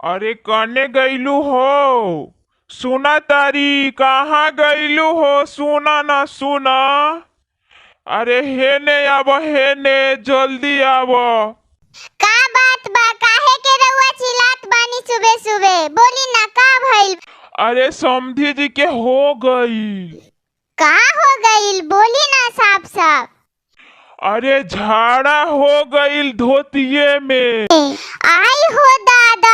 अरे कने गईलू हो? सुना तारी, कहाँ गईलू हो? सुना ना सुना। अरे हेने आव, हेने जल्दी आव। का बात बा? काहे के रउआ चिल्लात बानी सुबह सुबह? बोली ना, का भइल? अरे समधी जी के हो गई। का हो गइल? बोली ना साफ साफ। अरे झाड़ा हो गईल धोतिये में। आई हो दादा,